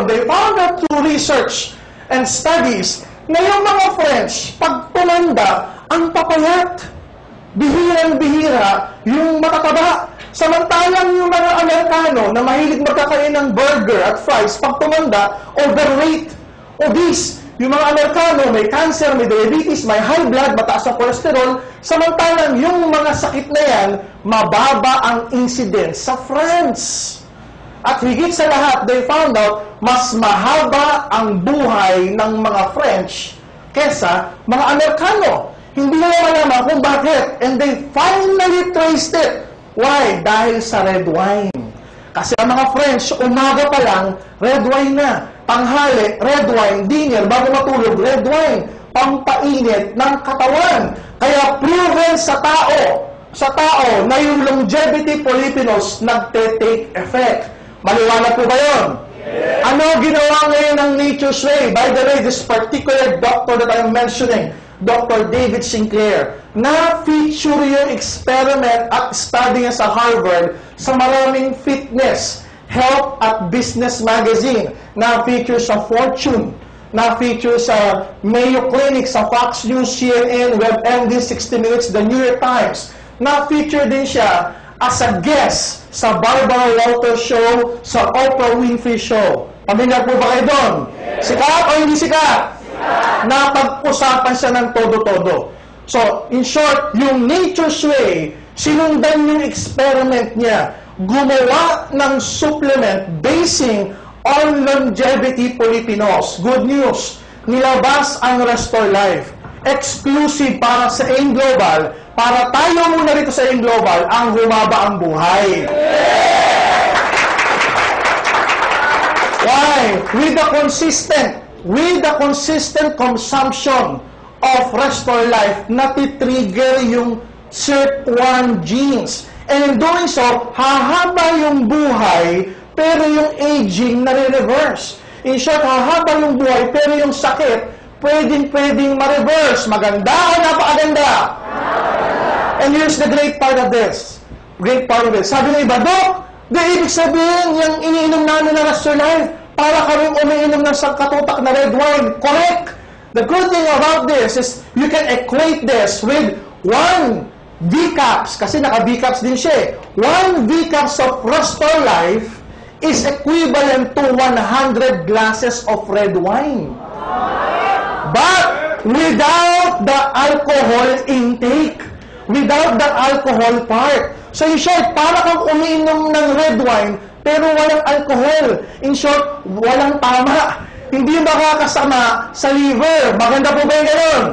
ngayon, they found out through research and studies na yung mga French, pag tumanda, ang papayat. Bihirang-bihira yung matataba. Samantalang yung mga Amerikano na mahilig magkakain ng burger at fries, pag tumanda, overweight, obese. Yung mga Amerikano may cancer, may diabetes, may high blood, mataas ang cholesterol. Samantalang yung mga sakit na yan, mababa ang incidence sa France. At higit sa lahat, they found out, mas mahaba ang buhay ng mga French kesa mga Amerikano. Hindi nila malaman kung bakit. And they finally traced it. Why? Dahil sa red wine. Kasi ang mga French, umaga pa lang, red wine na. Tanghali, red wine. Dinner, bago matulog, red wine. Pampainit ng katawan. Kaya proven sa tao na yung longevity polyphenol nagte-take effect. Maliwanag po ba yun? Yes. Ano ginawa ngayon ng Nature's Way? By the way, this particular doctor that I'm mentioning, Dr. David Sinclair, na-feature yung experiment at study niya sa Harvard sa maraming fitness, health at business magazine, na-feature sa Fortune, na-feature sa Mayo Clinic, sa Fox News, CNN, WebMD, 60 Minutes, The New York Times. Na-feature din siya as a guest sa Barbara Walters Show, sa Oprah Winfrey Show. Pamilyar po ba kayo doon? Sikat o hindi sikat? Napag-usapan siya ng todo-todo. So, in short, yung Nature's Way, sinundan yung experiment niya, gumawa ng supplement basing on longevity polyphenols. Good news, nilabas ang Restore Life. Exclusive para sa AIM Global, para tayo muna rito sa AIM Global, ang humaba ang buhay. Why? With the consistent consumption of Restore Life, natitrigger yung SIRT1 genes. And in doing so, hahaba yung buhay, pero yung aging nare-reverse. In short, hahaba yung buhay, pero yung sakit, pwedeng ma-reverse. Maganda o napakaganda? And here's the great part of this. Sabi ng iba, Dok, ibig sabihin, yung iniinom namin na Restore Life, para kaming umiinom ng sangkatutak na red wine. Correct! The good thing about this is you can equate this with 1 V-Caps, kasi naka-V-Caps din siya. 1 V-Caps of Restore Life is equivalent to 100 glasses of red wine. But without the alcohol intake, without the alcohol part. So in short, para kang umiinom ng red wine, pero walang alcohol. In short, walang tama. Hindi makakasama sa liver. Maganda po ba yung gano'n?